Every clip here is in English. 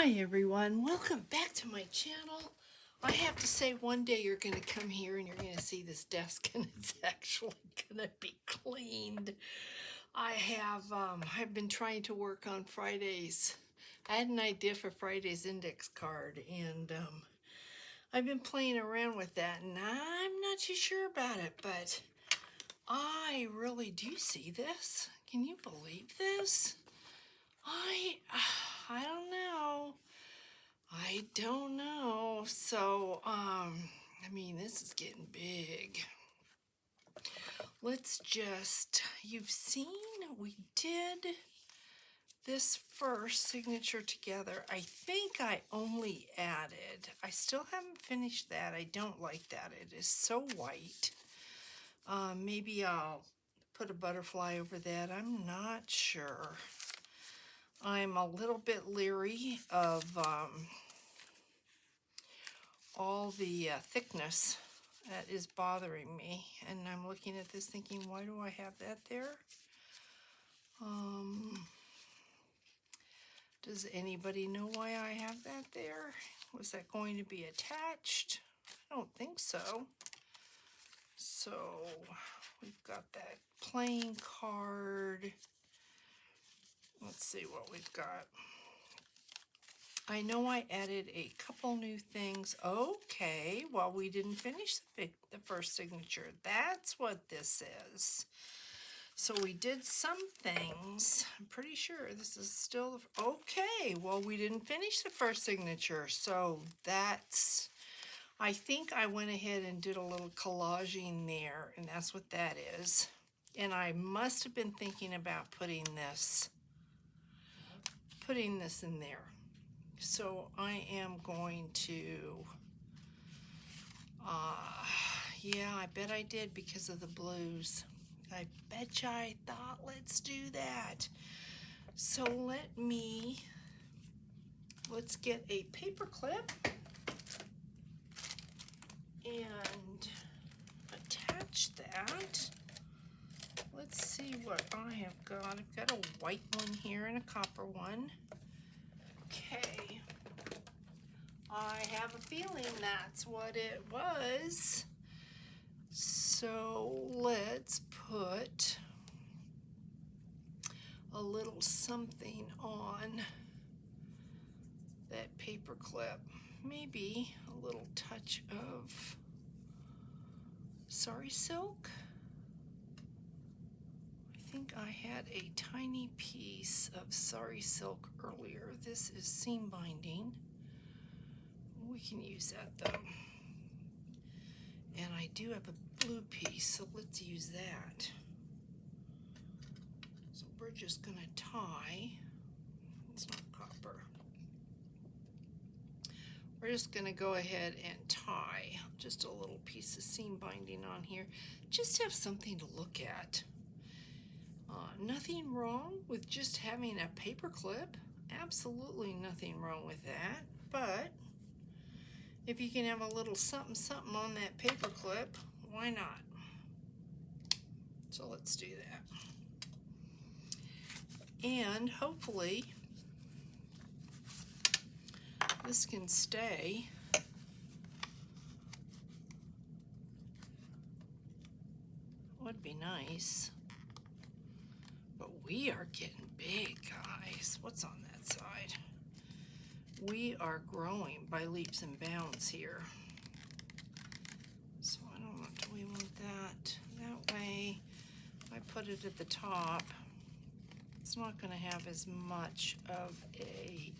Hi everyone, welcome back to my channel. I have to say, one day you're going to come here and you're going to see this desk and it's actually going to be cleaned. I've been trying to work on Friday's. I had an idea for Friday's index card, and I've been playing around with that, and I'm not too sure about it, but I really do see this. Can you believe this? I don't know. I don't know. So, I mean, this is getting big. You've seen, we did this first signature together. I think I only added, I still haven't finished that. I don't like that. It is so white. Maybe I'll put a butterfly over that. I'm not sure. I'm a little bit leery of, all the thickness that is bothering me, and I'm looking at this thinking, why do I have that there? Does anybody know why I have that there? Was that going to be attached? I don't think so. So we've got that playing card. Let's see what we've got. I know I added a couple new things. Okay, well, we didn't finish the first signature. That's what this is. So we did some things. I'm pretty sure this is still, okay, well, we didn't finish the first signature. So that's, I think I went ahead and did a little collaging there, and that's what that is. And I must have been thinking about putting this in there. So I am going to, yeah, I bet I did because of the blues. I bet you I thought, let's do that. So let's get a paper clip and attach that. Let's see what I have got. I've got a white one here and a copper one. Okay. I have a feeling that's what it was. So let's put a little something on that paper clip. Maybe a little touch of Sari silk. I think I had a tiny piece of Sari silk earlier. This is seam binding. We can use that though. And I do have a blue piece, so let's use that. So we're just gonna tie. It's not copper. We're just gonna go ahead and tie just a little piece of seam binding on here. Just have something to look at. Nothing wrong with just having a paper clip. Absolutely nothing wrong with that. But if you can have a little something something on that paper clip, why not? So let's do that. And hopefully this can stay. Would be nice. But we are getting big, guys. What's on that side? We are growing by leaps and bounds here. So I don't know, do we want that? That way, if I put it at the top, it's not going to have as much of a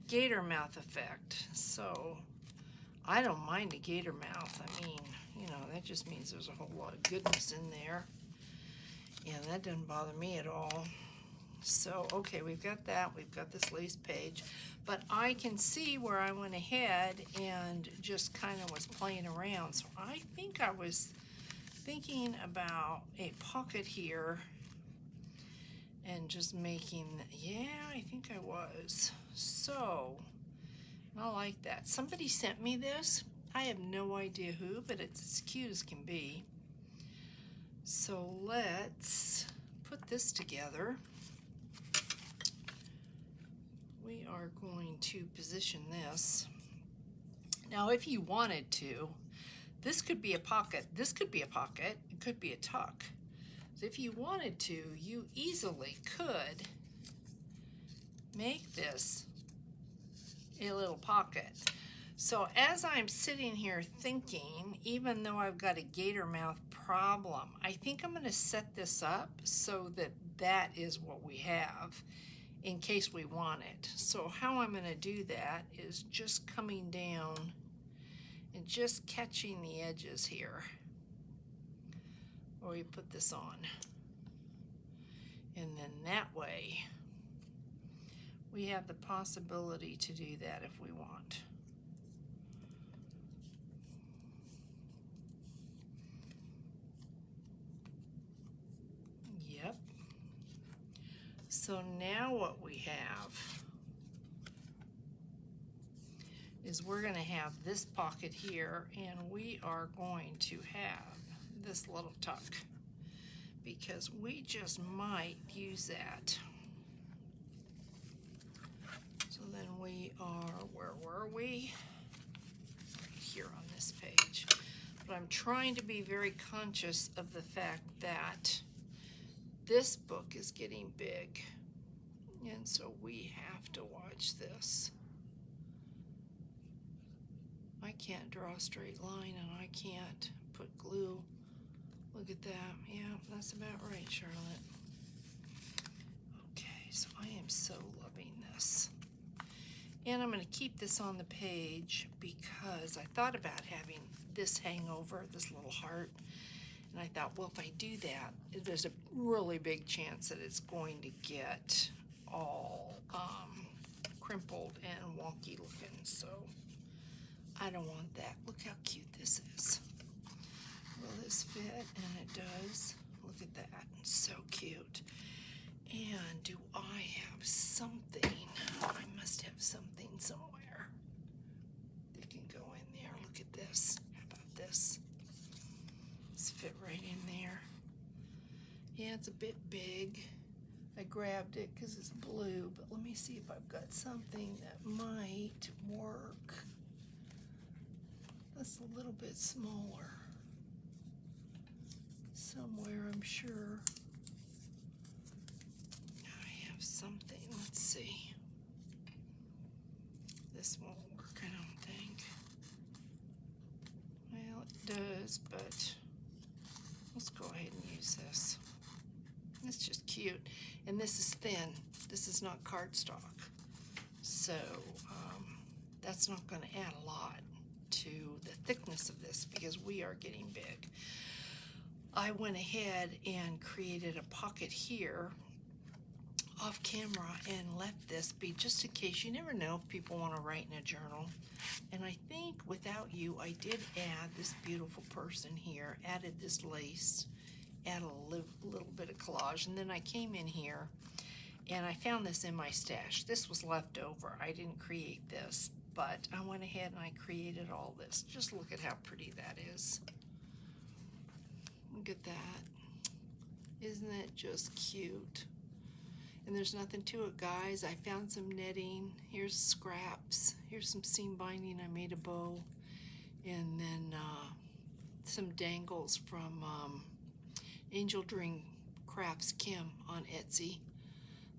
gator mouth effect. So I don't mind a gator mouth. I mean, you know, that just means there's a whole lot of goodness in there. Yeah, that doesn't bother me at all. So, okay, we've got that. We've got this lace page. But I can see where I went ahead and just kind of was playing around. So I think I was thinking about a pocket here and just making, yeah, I think I was. So, I like that. Somebody sent me this. I have no idea who, but it's as cute as can be. So let's put this together. we are going to position this. Now, if you wanted to, this could be a pocket, this could be a pocket, it could be a tuck. So if you wanted to, you easily could make this a little pocket. So as I'm sitting here thinking, even though I've got a gator mouth problem, I think I'm going to set this up so that that is what we have in case we want it. So how I'm going to do that is just coming down and just catching the edges here. Or you put this on. And then that way we have the possibility to do that if we want. Yep. So now what we have is we're going to have this pocket here, and we are going to have this little tuck because we just might use that. So then we are, where were we? Here on this page. But I'm trying to be very conscious of the fact that this book is getting big, and so we have to watch this. I can't draw a straight line, and I can't put glue. Look at that. Yeah, that's about right, Charlotte. Okay, so I am so loving this. And I'm going to keep this on the page because I thought about having this hang over, this little heart. And I thought, well, if I do that, there's a really big chance that it's going to get all crimpled and wonky looking. So I don't want that. Look how cute this is. Will this fit? And it does. Look at that. It's so cute. And do I have something? I must have something somewhere that can go in there. Look at this. How about this? This fit right in there. Yeah, it's a bit big. I grabbed it because it's blue, but let me see if I've got something that might work. That's a little bit smaller. Somewhere, I'm sure. I have something. Let's see. This won't work, I don't think. Well, it does, but let's go ahead and use this. It's just cute. And this is thin. This is not cardstock. So that's not going to add a lot to the thickness of this because we are getting big. I went ahead and created a pocket here off camera and left this be just in case. You never know if people want to write in a journal. And I think without you, I did add this beautiful person here, added this lace, add a little bit of collage, and then I came in here and I found this in my stash. This was left over. I didn't create this, but I went ahead and I created all this. Just look at how pretty that is. Look at that. Isn't it just cute? And there's nothing to it, guys. I found some netting. Here's scraps. Here's some seam binding. I made a bow. And then some dangles from Angel Dream Crafts Kim on Etsy.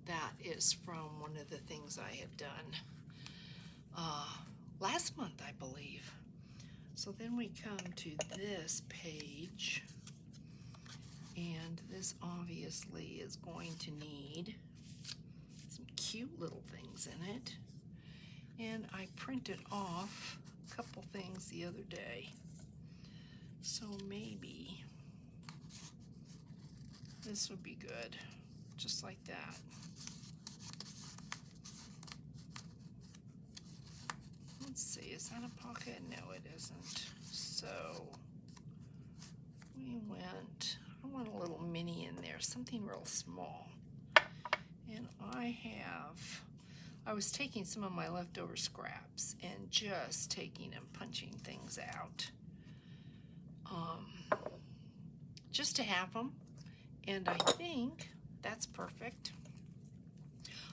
That is from one of the things I had done last month, I believe. So then we come to this page, and this obviously is going to need some cute little things in it. And I printed off a couple things the other day. So maybe this would be good, just like that. Let's see, is that a pocket? No, it isn't. So we went, I want a little mini in there, something real small. And I was taking some of my leftover scraps and just taking and punching things out. Just to have them. And I think that's perfect.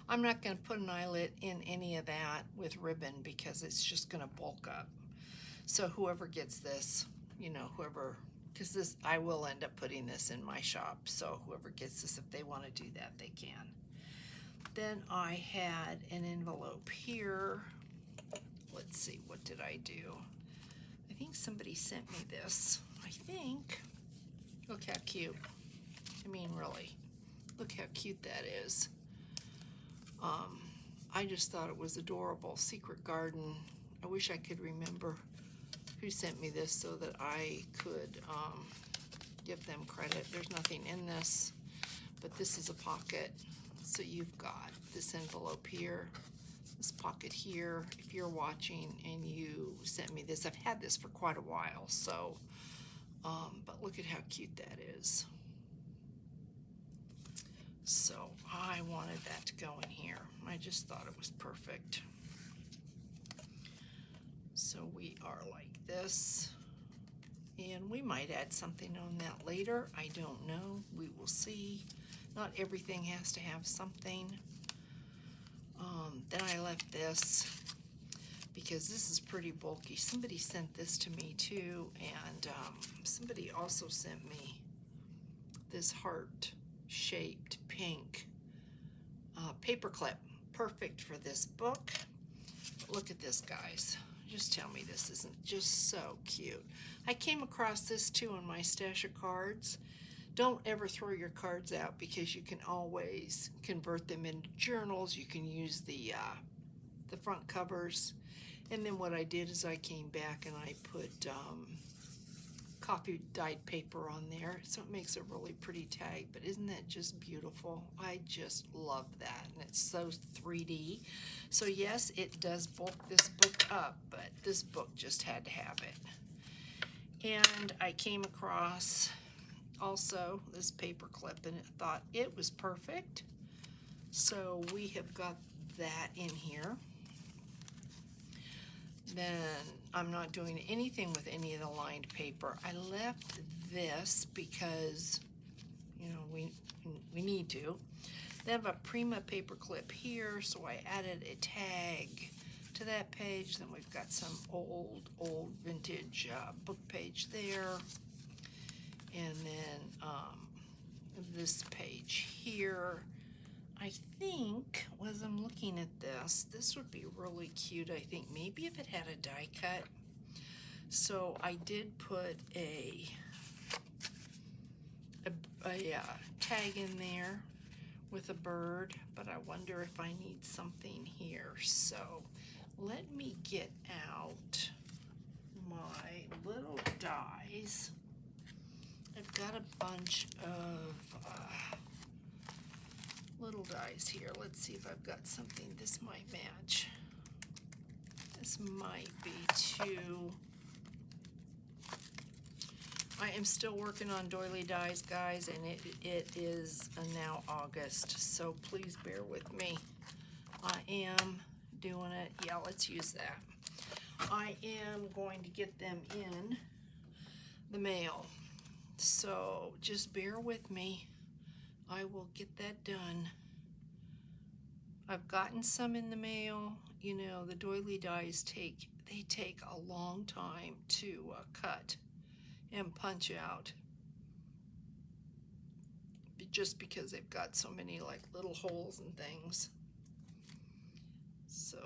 I'm not going to put an eyelet in any of that with ribbon because it's just going to bulk up. So whoever gets this, you know, whoever, because this, I will end up putting this in my shop. So whoever gets this, if they want to do that, they can. Then I had an envelope here. Let's see, what did I do? I think somebody sent me this. I think. Look how cute. I mean, really. Look how cute that is. I just thought it was adorable. Secret Garden. I wish I could remember who sent me this so that I could give them credit. There's nothing in this, but this is a pocket. So you've got this envelope here, this pocket here. If you're watching and you sent me this, I've had this for quite a while, so, but look at how cute that is. So I wanted that to go in here. I just thought it was perfect. So we are like this, and we might add something on that later. I don't know. We will see. Not everything has to have something. Then I left this because this is pretty bulky. Somebody sent this to me too, and somebody also sent me this heart-shaped pink paper clip. Perfect for this book. But look at this, guys. Just tell me this isn't just so cute. I came across this too in my stash of cards. Don't ever throw your cards out because you can always convert them into journals. You can use the front covers. And then what I did is I came back and I put coffee dyed paper on there, so it makes a really pretty tag. But isn't that just beautiful? I just love that, and it's so 3D. So yes, it does bulk this book up, but this book just had to have it. And I came across also this paper clip, and I thought it was perfect. So we have got that in here. Then I'm not doing anything with any of the lined paper. I left this because, you know, we need to. They have a Prima paper clip here, so I added a tag to that page. Then we've got some old vintage book page there. And then this page here. I think, as I'm looking at this would be really cute, I think. Maybe if it had a die cut. So I did put a tag in there with a bird, but I wonder if I need something here. So let me get out my little dies. I've got a bunch of little dies here. Let's see if I've got something. This might match. This might be too. I am still working on doily dies, guys, and it is now August, so please bear with me. I am doing it. Yeah, let's use that. I am going to get them in the mail, so just bear with me. I will get that done. I've gotten some in the mail. You know, the doily dies take a long time to cut and punch out, just because they've got so many like little holes and things. So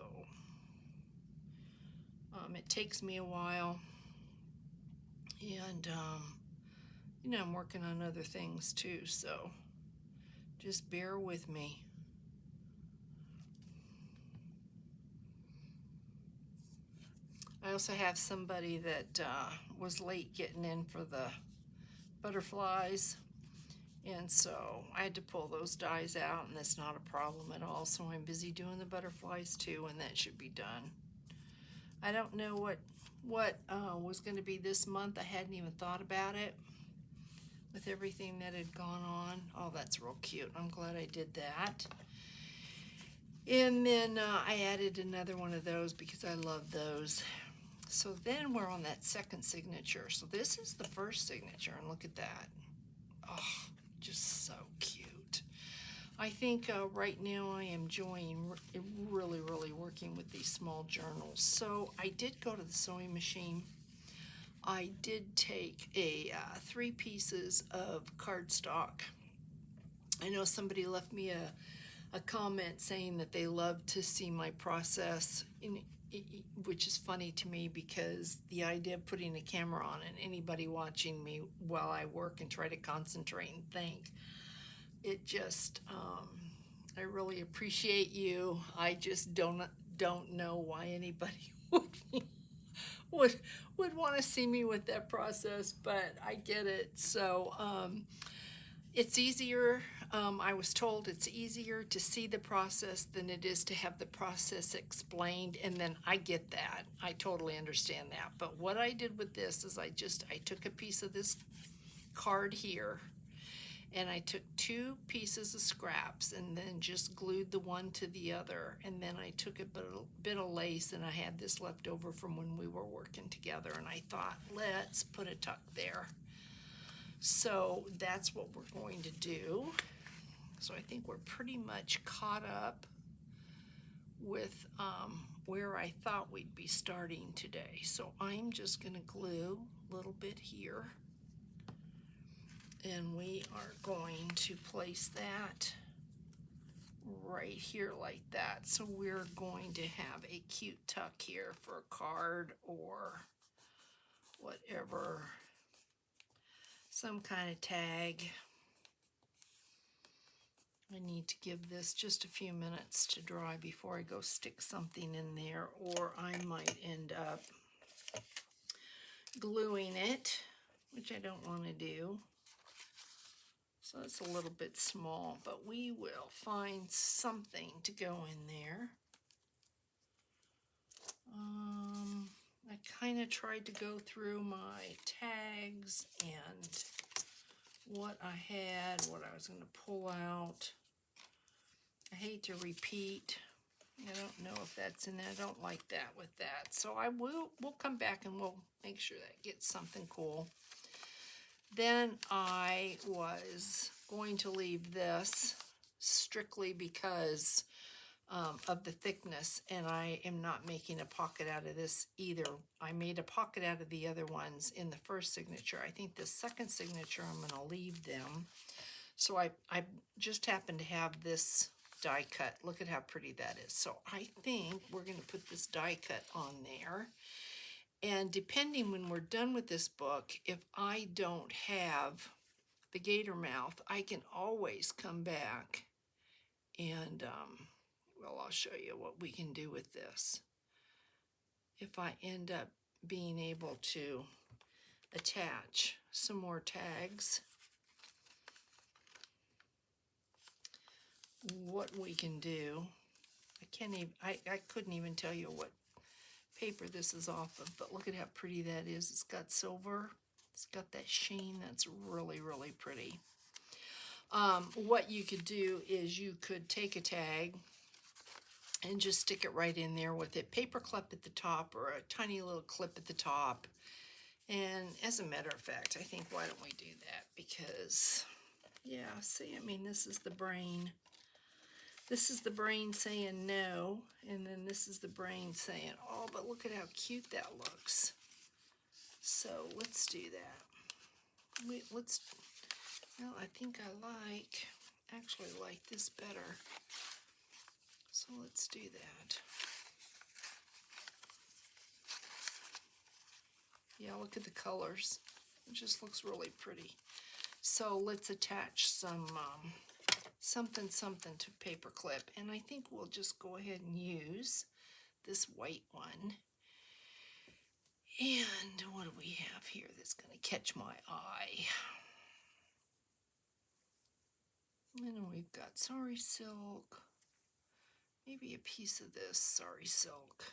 it takes me a while, and you know, I'm working on other things too, so just bear with me. I also have somebody that was late getting in for the butterflies, and so I had to pull those dies out, and that's not a problem at all. So I'm busy doing the butterflies too, and that should be done. I don't know what was going to be this month. I hadn't even thought about it with everything that had gone on. Oh, that's real cute. I'm glad I did that. And then I added another one of those because I love those. So then we're on that second signature. So this is the first signature, and look at that. Oh, just so cute. I think right now I am enjoying really working with these small journals. So I did go to the sewing machine. I did take 3 pieces of cardstock. I know somebody left me a comment saying that they love to see my process, which is funny to me because the idea of putting a camera on and anybody watching me while I work and try to concentrate and think, it just, I really appreciate you. I just don't know why anybody would would want to see me with that process, but I get it. So it's easier. I was told it's easier to see the process than it is to have the process explained, and then I get that. I totally understand that. But what I did with this is I took a piece of this card here, and I took 2 pieces of scraps and then just glued the one to the other, and then I took a bit of lace, and I had this left over from when we were working together, and I thought, let's put a tuck there. So that's what we're going to do. So I think we're pretty much caught up with where I thought we'd be starting today. So I'm just going to glue a little bit here, and we are going to place that right here like that. So we're going to have a cute tuck here for a card or whatever, some kind of tag. I need to give this just a few minutes to dry before I go stick something in there, or I might end up gluing it, which I don't want to do. So it's a little bit small, but we will find something to go in there. I kind of tried to go through my tags and what I had, what I was going to pull out. I hate to repeat. I don't know if that's in there. I don't like that with that. So we'll come back and we'll make sure that gets something cool. Then I was going to leave this strictly because of the thickness, and I am not making a pocket out of this either. I made a pocket out of the other ones in the first signature. I think the second signature I'm going to leave them. So I just happen to have this die cut. Look at how pretty that is. So I think we're going to put this die cut on there. And depending when we're done with this book, if I don't have the gator mouth, I can always come back and, well, I'll show you what we can do with this. If I end up being able to attach some more tags, what we can do, I couldn't even tell you what paper this is off of, but look at how pretty that is. It's got silver. It's got that sheen. That's really pretty. What you could do is you could take a tag and just stick it right in there with it. Paper clip at the top or a tiny little clip at the top. And as a matter of fact, I think, why don't we do that? Because, yeah, see, I mean, this is the brain. This is the brain saying no, and then this is the brain saying, oh, but look at how cute that looks. So let's do that. Well, I think I actually like this better. So let's do that. Yeah, look at the colors. It just looks really pretty. So let's attach some something to paper clip, and I think we'll just go ahead and use this white one. And what do we have here that's going to catch my eye? And then we've got sari silk, maybe a piece of this sari silk.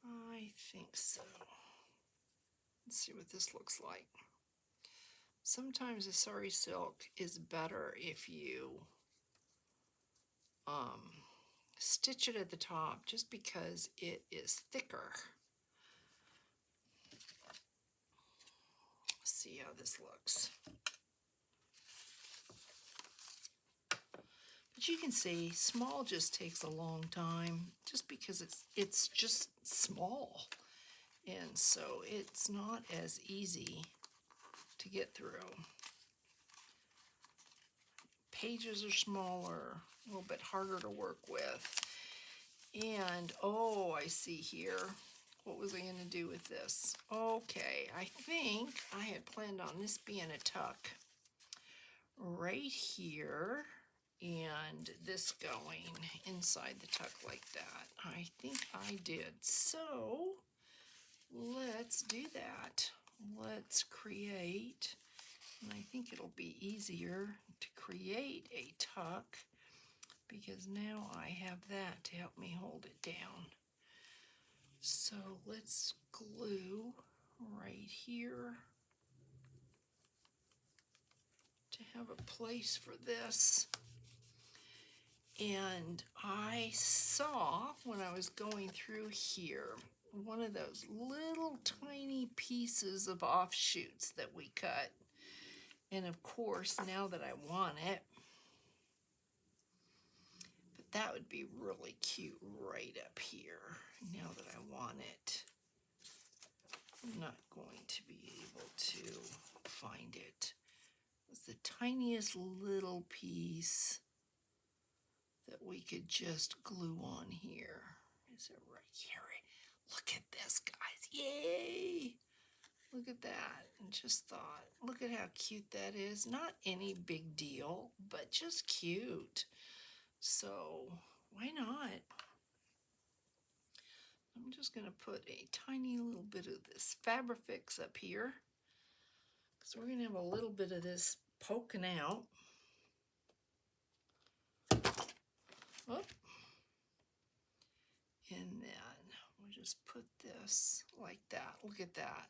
I think so. Let's see what this looks like. Sometimes the sari silk is better if you stitch it at the top, just because it is thicker. Let's see how this looks. But you can see small just takes a long time just because it's just small. And so it's not as easy to get through. Pages are smaller, a little bit harder to work with. And, oh, I see here. What was I going to do with this? Okay, I think I had planned on this being a tuck right here, and this going inside the tuck like that. I think I did. So let's do that. Let's create, and I think it'll be easier to create a tuck because now I have that to help me hold it down. So let's glue right here to have a place for this. And I saw when I was going through here one of those little tiny pieces of offshoots that we cut. And of course, now that I want it, but that would be really cute right up here now that I want it. I'm not going to be able to find it. It's the tiniest little piece that we could just glue on here. Is it right here? Look at this, guys. Yay! Look at that. And just thought, look at how cute that is. Not any big deal, but just cute. So why not? I'm just going to put a tiny little bit of this Fabrifix up here because we're going to have a little bit of this poking out. Oh. And then we'll just put this like that. Look at that.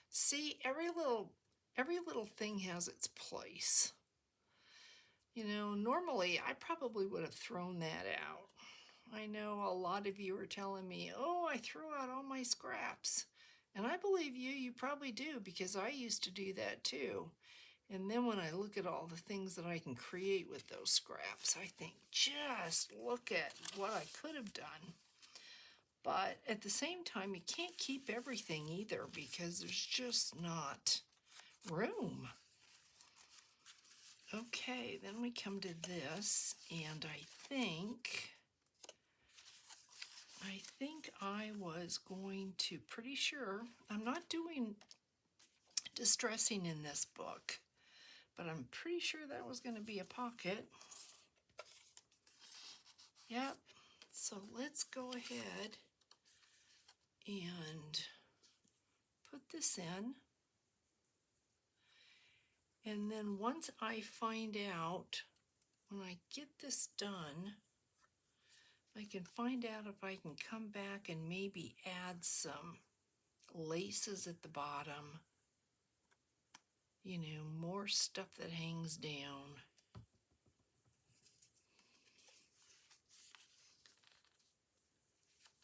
See, every little thing has its place. You know, normally I probably would have thrown that out. I know a lot of you are telling me, oh, I threw out all my scraps. And I believe you probably do, because I used to do that too. And then when I look at all the things that I can create with those scraps, I think, just look at what I could have done. But at the same time, you can't keep everything either because there's just not room. Okay, then we come to this, and I think I was going to, pretty sure, I'm not doing distressing in this book, but I'm pretty sure that was going to be a pocket. Yep, so let's go ahead and put this in. And then once I find out, when I get this done, I can find out if I can come back and maybe add some laces at the bottom. You know, more stuff that hangs down.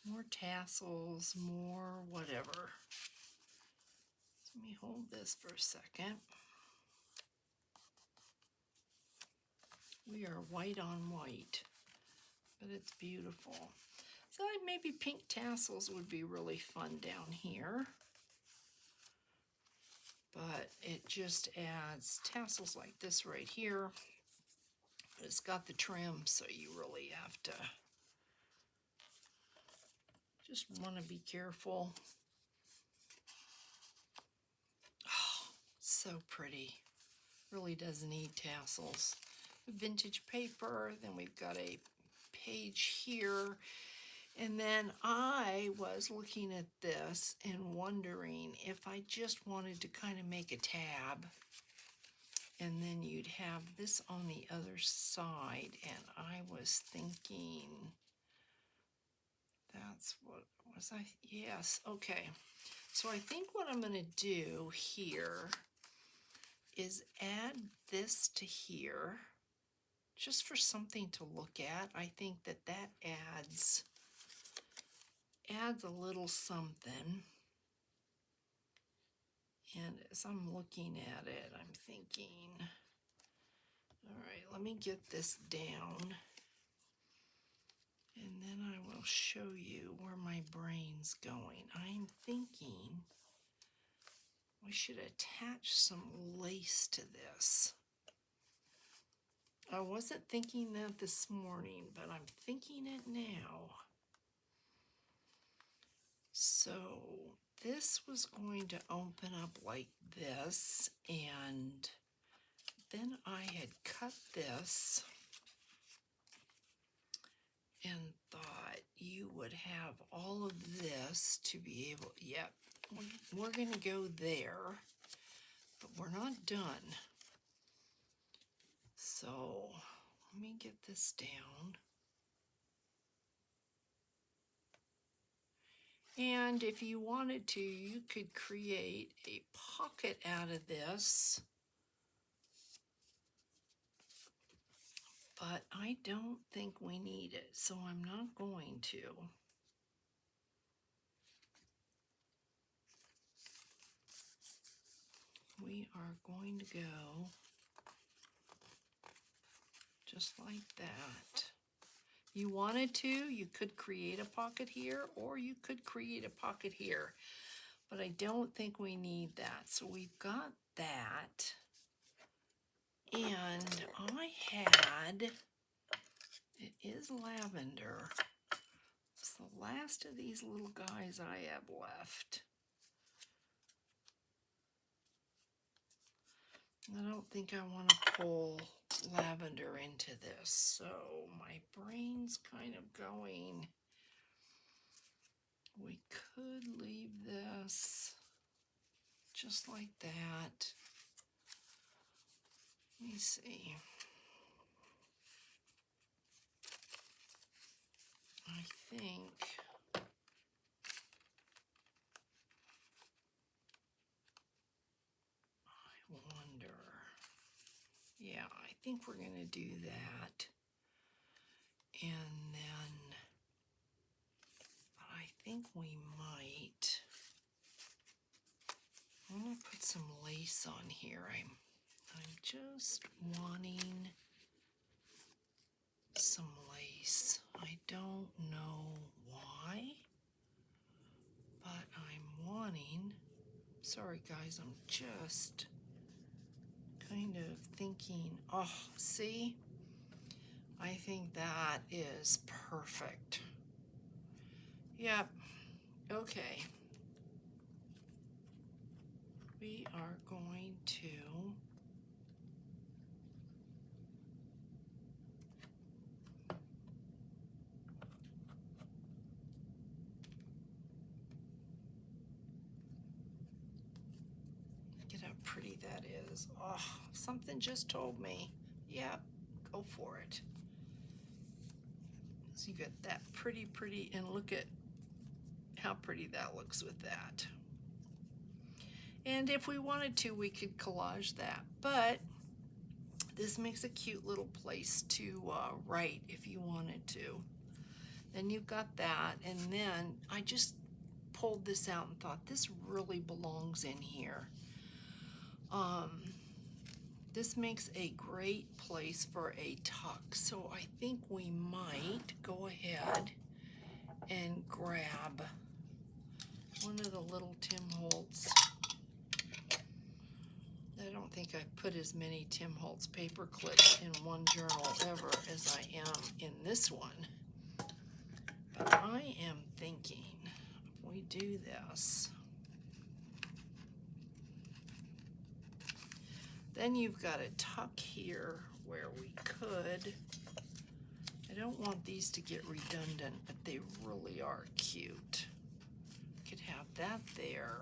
More tassels, more whatever. Let me hold this for a second. We are white on white, but it's beautiful. So maybe pink tassels would be really fun down here. But it just adds tassels like this right here. But it's got the trim, so you really have to just want to be careful. Oh, so pretty. Really does need tassels. Vintage paper, then we've got a page here. And then I was looking at this and wondering if I just wanted to kind of make a tab, and then you'd have this on the other side, and I was thinking, that's what was I? Yes, okay. So I think what I'm going to do here is add this to here just for something to look at. I think that adds a little something. And as I'm looking at it, I'm thinking, All right, let me get this down. And then I will show you where my brain's going. I'm thinking we should attach some lace to this. I wasn't thinking that this morning, but I'm thinking it now. So this was going to open up like this, and then I had cut this and thought you would have all of this to be able, yep, we're going to go there, but we're not done. So let me get this down. And if you wanted to, you could create a pocket out of this. But I don't think we need it, so I'm not going to. We are going to go just like that. You wanted to, you could create a pocket here, or you could create a pocket here, but I don't think we need that. So we've got that, and I had, it is lavender. It's the last of these little guys I have left. I don't think I want to pull lavender into this, so my brain's kind of going, we could leave this just like that. Let me see. I think wonder. Yeah, I think we're going to do that. And then, I think we might, I'm going to put some lace on here. I'm just wanting some lace. I don't know why, but I'm wanting, sorry guys, I'm just kind of thinking, oh, see, I think that is perfect. Yep, okay. We are going to get how pretty that is. Oh, something just told me, yep, go for it. So you got that pretty, and look at how pretty that looks with that. And if we wanted to, we could collage that, but this makes a cute little place to write if you wanted to. Then you've got that, and then I just pulled this out and thought this really belongs in here. This makes a great place for a tuck, so I think we might go ahead and grab one of the little Tim Holtz. I don't think I've put as many Tim Holtz paper clips in one journal ever as I am in this one. But I am thinking if we do this, then you've got a tuck here where we could, I don't want these to get redundant, but they really are cute. We could have that there,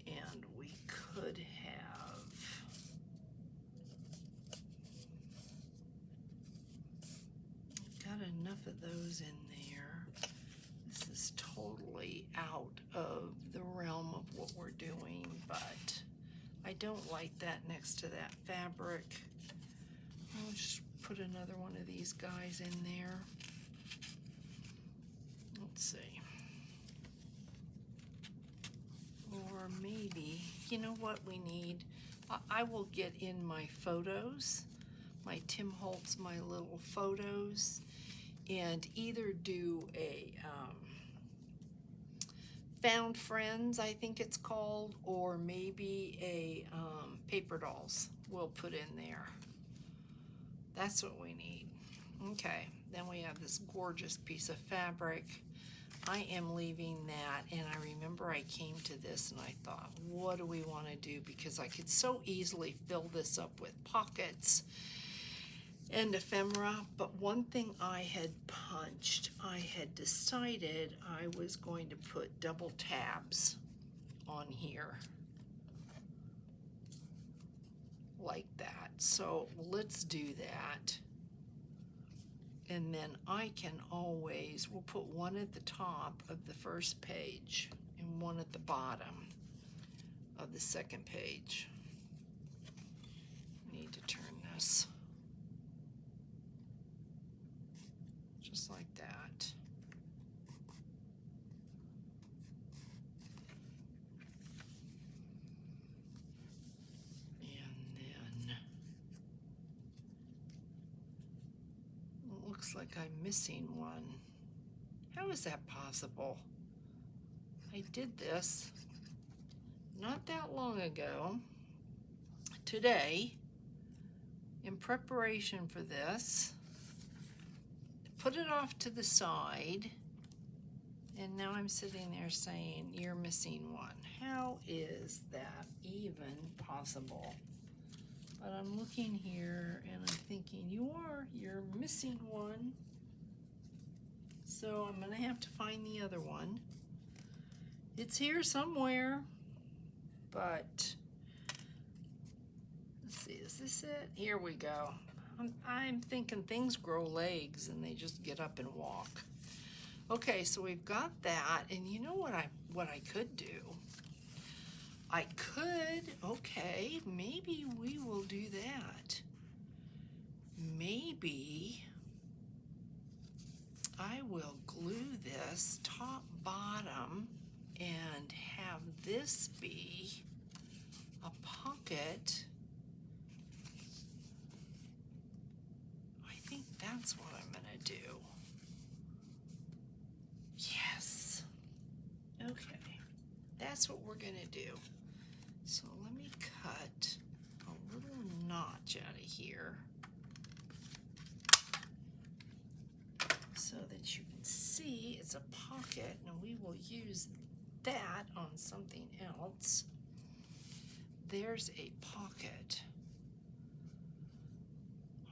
and we could have, got enough of those in there. This is totally out of the realm of what we're doing, but I don't like that next to that fabric. I'll just put another one of these guys in there. Let's see. Or maybe, you know what we need? I will get in my photos, my Tim Holtz, my little photos, and either do a Found Friends, I think it's called, or maybe a paper dolls we'll put in there. That's what we need. Okay, then we have this gorgeous piece of fabric. I am leaving that, and I remember I came to this and I thought, what do we want to do? Because I could so easily fill this up with pockets and ephemera, but one thing I had punched, I had decided I was going to put double tabs on here like that. So let's do that. And then I can always, we'll put one at the top of the first page and one at the bottom of the second page. I need to turn this just like that. And then it looks like I'm missing one. How is that possible? I did this not that long ago, today, in preparation for this. Put it off to the side, and now I'm sitting there saying, you're missing one. How is that even possible? But I'm looking here and I'm thinking, you're missing one. So I'm gonna have to find the other one. It's here somewhere, but let's see, is this it? Here we go. I'm thinking things grow legs and they just get up and walk. Okay, so we've got that, and you know what I could do? I could, okay, maybe we will do that. Maybe I will glue this top bottom and have this be a pocket. I think that's what I'm gonna do. Yes. Okay, that's what we're gonna do. So let me cut a little notch out of here so that you can see it's a pocket, and we will use that on something else. There's a pocket.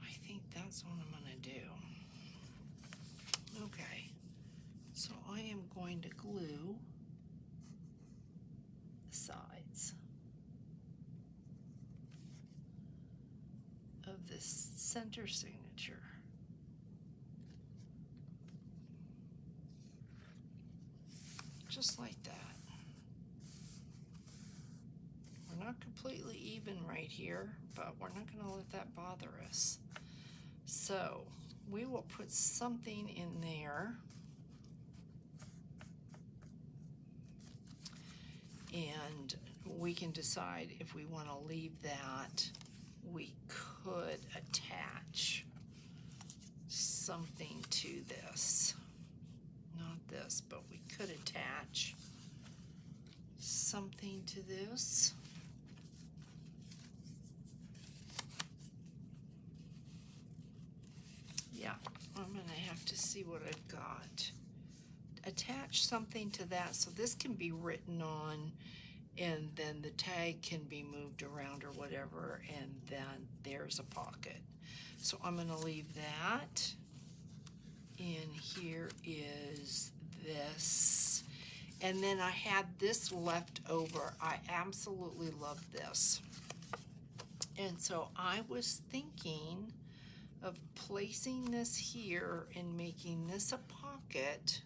I think that's what I'm gonna do. Okay, so I am going to glue the sides of this center signature. Just like that. We're not completely even right here, but we're not going to let that bother us. So we will put something in there, and we can decide if we want to leave that. We could attach something to this. Not this, but we could attach something to this. Yeah, I'm gonna have to see what I've got. Attach something to that so this can be written on, and then the tag can be moved around or whatever, and then there's a pocket. So I'm gonna leave that. And here is this. And then I had this left over. I absolutely love this. And so I was thinking of placing this here and making this a pocket.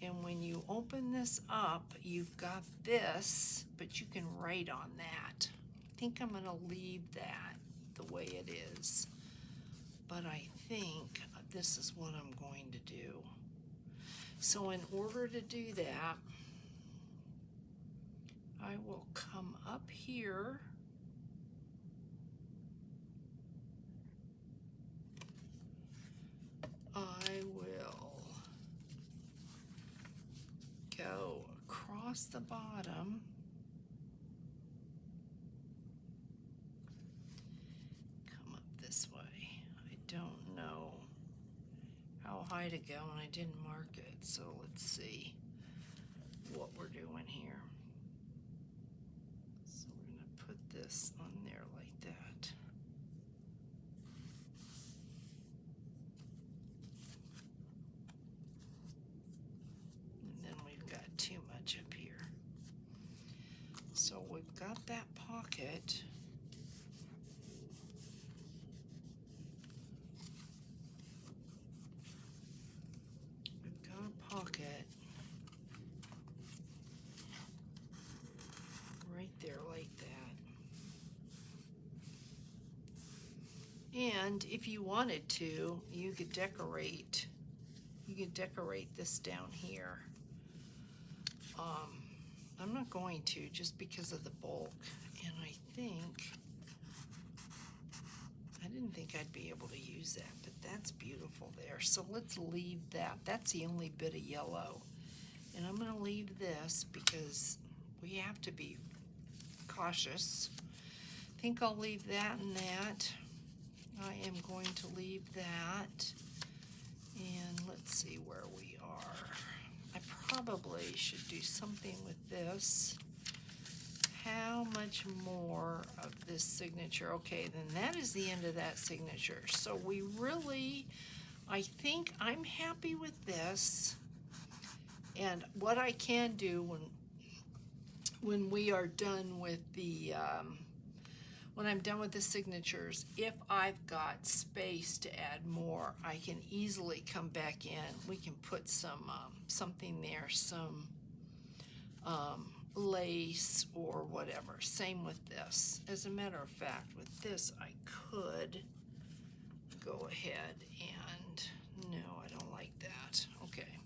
And when you open this up, you've got this, but you can write on that. I think I'm gonna leave that the way it is. But I think this is what I'm going to do. So in order to do that, I will come up here go across the bottom. Come up this way. I don't know how high to go, and I didn't mark it, so let's see what we're doing here. So we're going to put this on there like that. And then we've got too much up here. So we've got that pocket. We've got a pocket right there like that. And if you wanted to, you could decorate this down here. I'm not going to, just because of the bulk, and I didn't think I'd be able to use that, but that's beautiful there. So let's leave that. That's the only bit of yellow. And I'm gonna leave this because we have to be cautious. I think I'll leave that and that. I am going to leave that. And let's see where we are. I probably should do something with this. How much more of this signature? Okay, then that is the end of that signature. So we really, I think I'm happy with this. And what I can do when we are done with the, when I'm done with the signatures, if I've got space to add more, I can easily come back in. We can put some something there, some lace or whatever. Same with this. As a matter of fact, with this, I could go ahead and, no, I don't like that. Okay.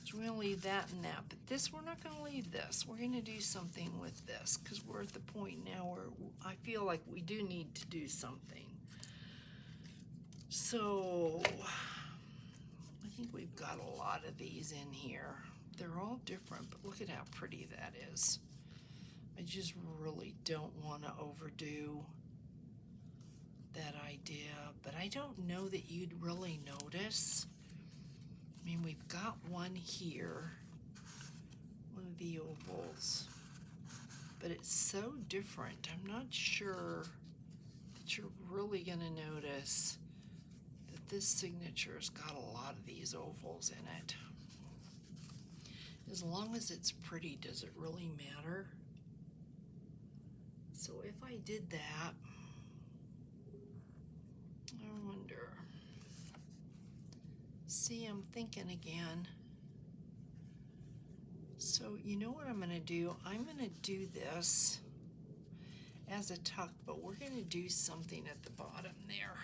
So we're going to leave that and that, but this, we're not going to leave this. We're going to do something with this because we're at the point now where I feel like we do need to do something. So I think we've got a lot of these in here. They're all different, but look at how pretty that is. I just really don't want to overdo that idea, but I don't know that you'd really notice. I mean, we've got one here, one of the ovals, but it's so different. I'm not sure that you're really going to notice that this signature's got a lot of these ovals in it. As long as it's pretty, does it really matter? So if I did that, I wonder. See, I'm thinking again. So you know what I'm going to do? I'm going to do this as a tuck, but we're going to do something at the bottom there.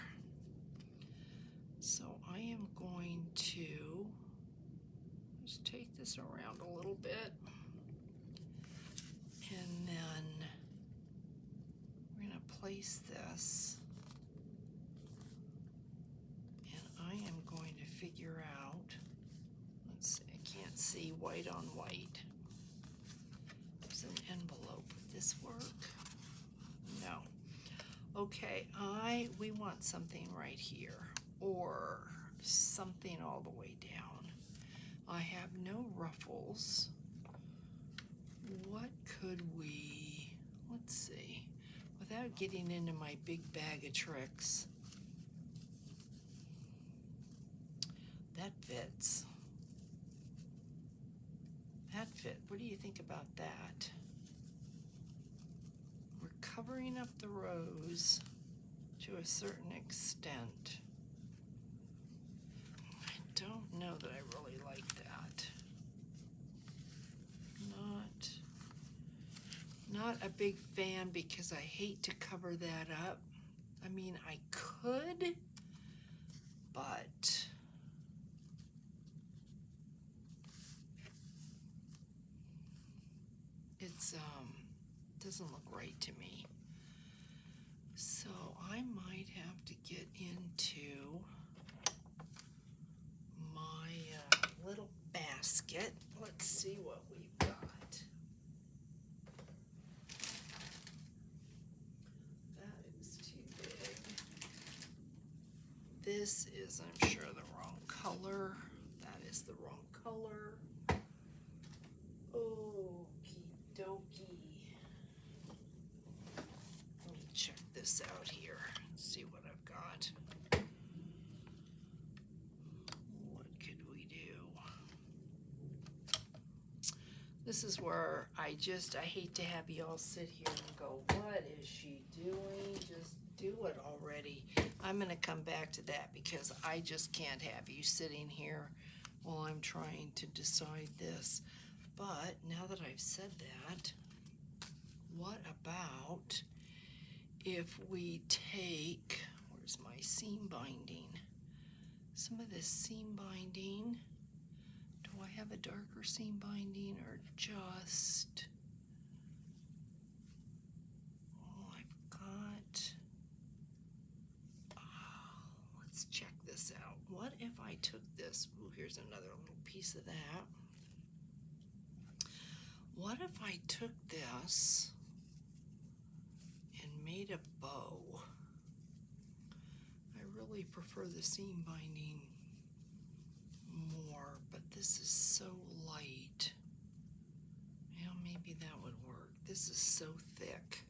So I am going to just take this around a little bit, and then we're going to place this, and I am going to figure out, let's see, I can't see white on white. There's an envelope. Would this work? No. Okay, we want something right here, or something all the way down. I have no ruffles. What could we, let's see, without getting into my big bag of tricks. That fits. That fit. What do you think about that? We're covering up the rows to a certain extent. I don't know that I really like that. Not a big fan because I hate to cover that up. I mean, I could, but it's doesn't look right to me. So I might have to get into my little basket. let's see what we've got. That is too big. This is, I'm sure, the wrong color. That is the wrong color. Okie dokie. Let me check this out here. See what I've got. What could we do? This is where I hate to have y'all sit here and go, what is she doing? Just do it already. I'm going to come back to that because I just can't have you sitting here while I'm trying to decide this. But now that I've said that, what about if we take, where's my seam binding? Some of this seam binding. Do I have a darker seam binding or just, oh, I've got, let's check this out. What if I took this, ooh, here's another little piece of that. What if I took this and made a bow? I really prefer the seam binding more, but this is so light. Yeah, maybe that would work. This is so thick.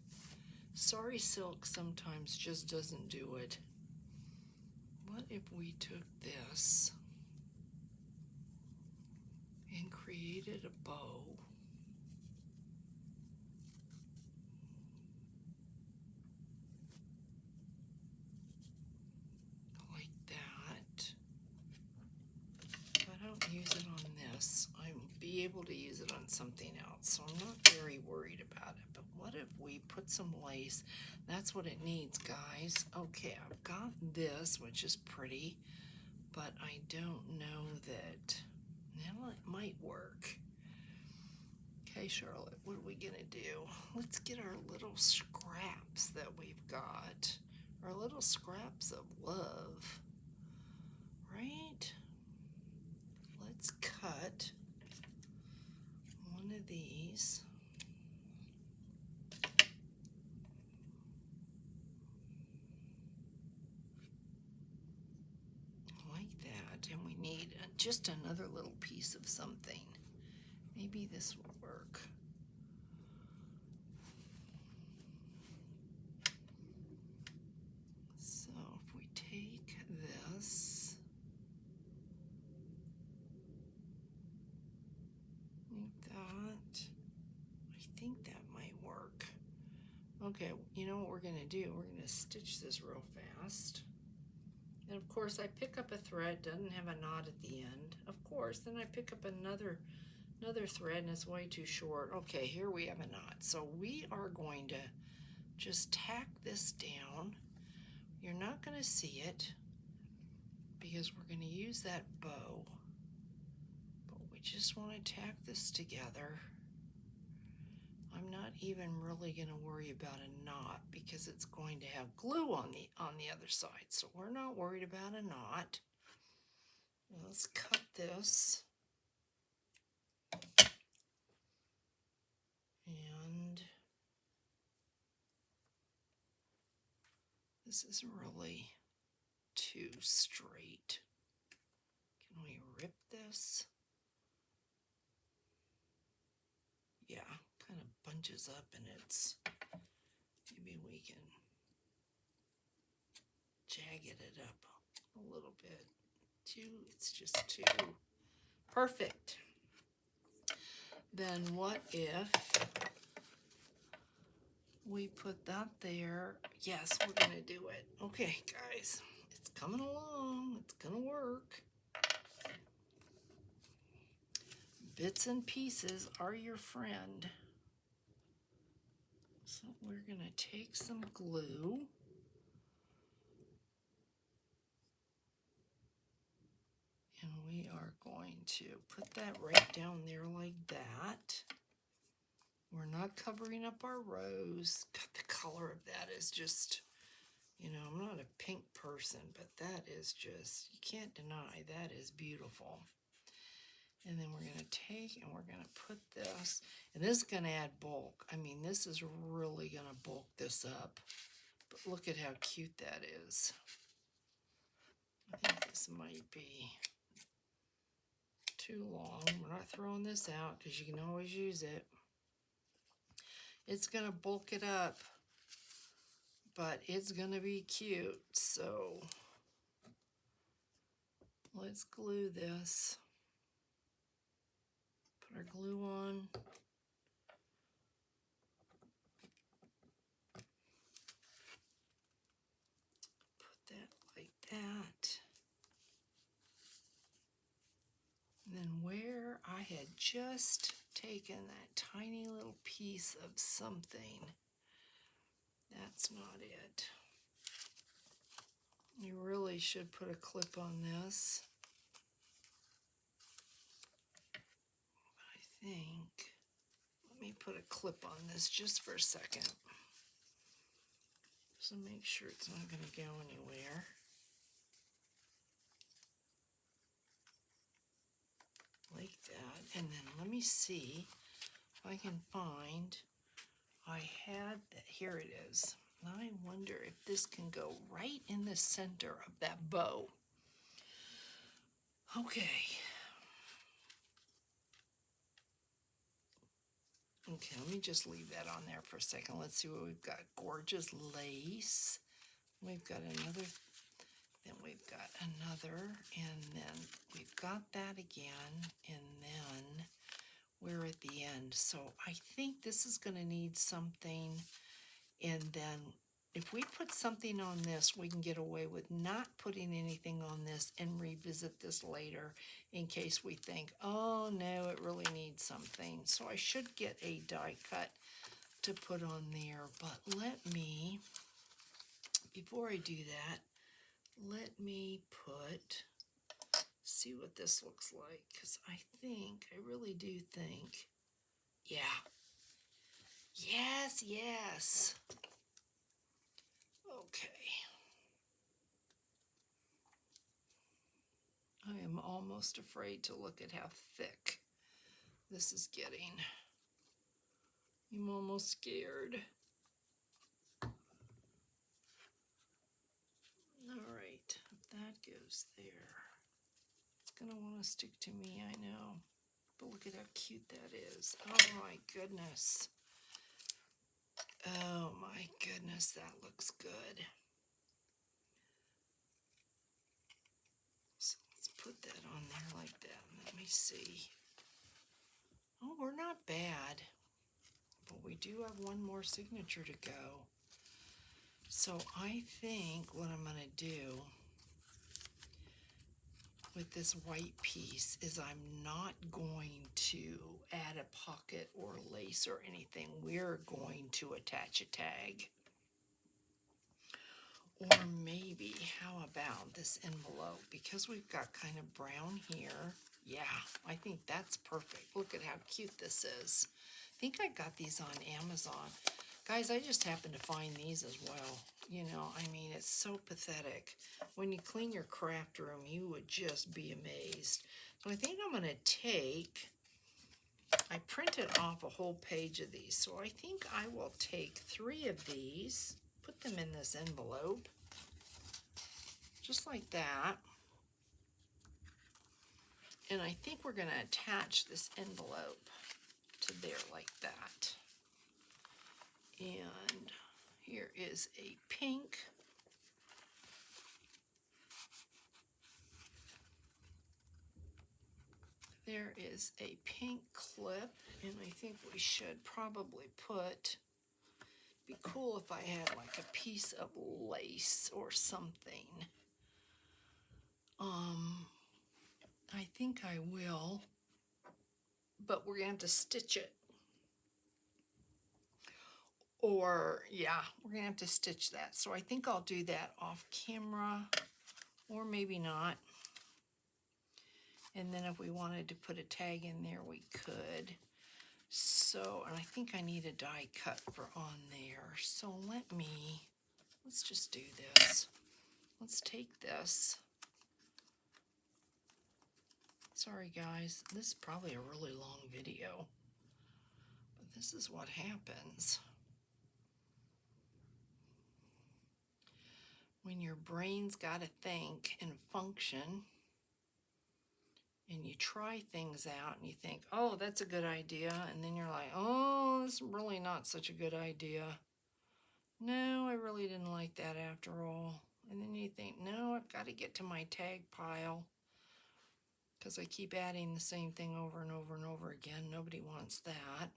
Sari silk sometimes just doesn't do it. What if we took this and created a bow? Like that. If I don't use it on this, I'll be able to use it on something else, so I'm not very worried about it. But what if we put some lace? That's what it needs, guys. Okay, I've got this, which is pretty, but I don't know that, now it might work. Okay, Charlotte, what are we gonna do? Let's get our little scraps that we've got, our little scraps of love, right? Let's cut one of these. Like that, and we need just another little piece of something. Maybe this will work. So if we take this, like that, I think that might work. Okay, you know what we're gonna do? We're gonna stitch this real fast. And of course I pick up a thread, doesn't have a knot at the end. Of course, then I pick up another thread and it's way too short. Okay, here we have a knot. So we are going to just tack this down. You're not gonna see it because we're gonna use that bow. But we just wanna tack this together. I'm not even really gonna worry about a knot because it's going to have glue on the other side. So we're not worried about a knot. Let's cut this. And this is really too straight. Can we rip this? Yeah, kind of bunches up and it's, maybe we can jagged it up a little bit. It's just too perfect. Then what if we put that there? Yes, we're gonna do it. Okay, guys, it's coming along. It's gonna work. Bits and pieces are your friend. So we're gonna take some glue. And we are going to put that right down there like that. We're not covering up our rose. God, the color of that is just, you know, I'm not a pink person, but that is just, you can't deny that is beautiful. And then we're going to take and we're going to put this, and this is going to add bulk. I mean, this is really going to bulk this up. But look at how cute that is. I think this might be too long. We're not throwing this out because you can always use it. It's going to bulk it up, but it's going to be cute. So let's glue this. Put our glue on. Put that like that. And then where I had just taken that tiny little piece of something, that's not it. You really should put a clip on this. I think, let me put a clip on this just for a second. So make sure it's not going to go anywhere. Like that. And then let me see if I can find, I had that, here it is. I wonder if this can go right in the center of that bow. Okay. Okay, let me just leave that on there for a second. Let's see what we've got. Gorgeous lace. We've got another, then we've got another, and then we've got that again, and then we're at the end. So I think this is going to need something, and then if we put something on this, we can get away with not putting anything on this and revisit this later in case we think, oh no, it really needs something. So I should get a die cut to put on there, but let me, before I do that, let me see what this looks like, because I really do think, yeah, yes. Okay. I am almost afraid to look at how thick this is getting. I'm almost scared. All right, if that goes there, it's gonna want to stick to me, I know. But look at how cute that is. Oh my goodness. Oh my goodness, that looks good. So let's put that on there like that. Let me see. Oh, we're not bad. But we do have one more signature to go. So I think what I'm going to do with this white piece is I'm not going to add a pocket or lace or anything. We're going to attach a tag. Or maybe, how about this envelope? Because we've got kind of brown here. Yeah, I think that's perfect. Look at how cute this is. I think I got these on Amazon. Guys, I just happened to find these as well. You know, I mean, it's so pathetic. When you clean your craft room, you would just be amazed. So I think I'm going to take, I printed off a whole page of these. So I think I will take 3 of these, put them in this envelope, just like that. And I think we're going to attach this envelope to there like that. And here is a pink. There is a pink clip, and I think we should probably put, be cool if I had like a piece of lace or something. I think I will, but we're going to have to stitch it. Or, yeah, we're going to have to stitch that. So I think I'll do that off camera, or maybe not. And then if we wanted to put a tag in there, we could. So, and I think I need a die cut for on there. So let's just do this. Let's take this. Sorry guys, this is probably a really long video, but this is what happens when your brain's got to think and function, and you try things out and you think, oh, that's a good idea, and then you're like, oh, it's really not such a good idea. No, I really didn't like that after all. And then you think, no, I've got to get to my tag pile because I keep adding the same thing over and over and over again. Nobody wants that.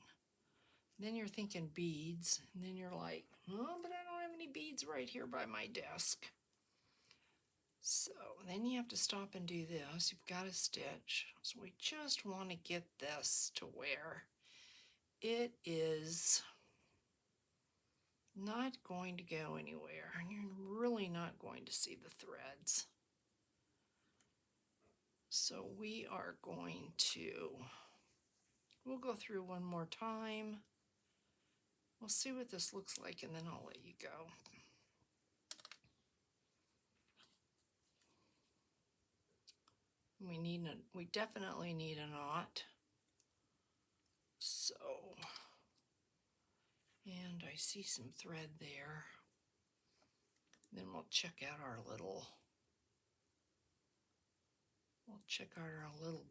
Then you're thinking beads, and then you're like, oh, but I don't have any beads right here by my desk. So then you have to stop and do this. You've got to stitch. So we just want to get this to where it is not going to go anywhere, and you're really not going to see the threads. So we are going to, we'll go through one more time. We'll see what this looks like, and then I'll let you go. We definitely need a knot. So, and I see some thread there. Then we'll check out our little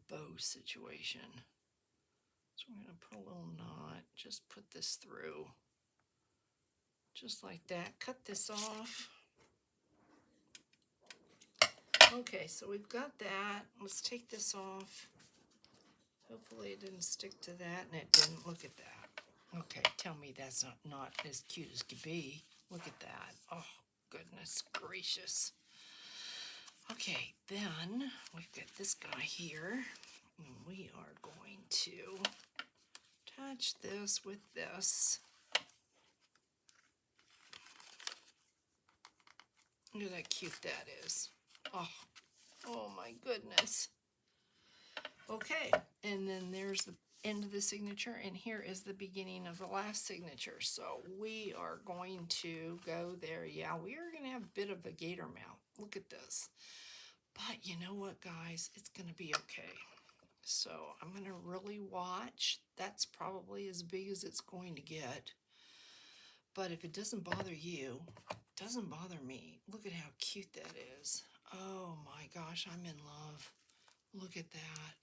bow situation. So we're going to put a little knot, just put this through, just like that. Cut this off. Okay, so we've got that. Let's take this off. Hopefully it didn't stick to that, and it didn't. Look at that. Okay, tell me that's not as cute as could be. Look at that. Oh, goodness gracious. Okay, then we've got this guy here, and we are going to attach this with this. Look at how cute that is. Oh my goodness. Okay, and then there's the end of the signature, and here is the beginning of the last signature. So we are going to go there. Yeah, we are going to have a bit of a gator mouth. Look at this. But you know what, guys? It's going to be okay. So I'm going to really watch. That's probably as big as it's going to get. But if it doesn't bother you, it doesn't bother me. Look at how cute that is. Oh my gosh, I'm in love. Look at that.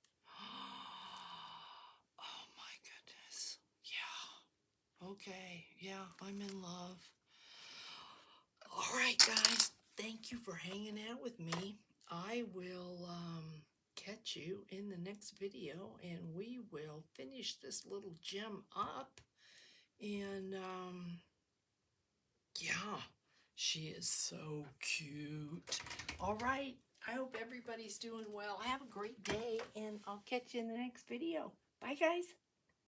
Oh my goodness. Yeah. Okay. Yeah, I'm in love. All right, guys. Thank you for hanging out with me. I will catch you in the next video, and we will finish this little gem up. And yeah, she is so cute. All right. I hope everybody's doing well. Have a great day, and I'll catch you in the next video. Bye, guys.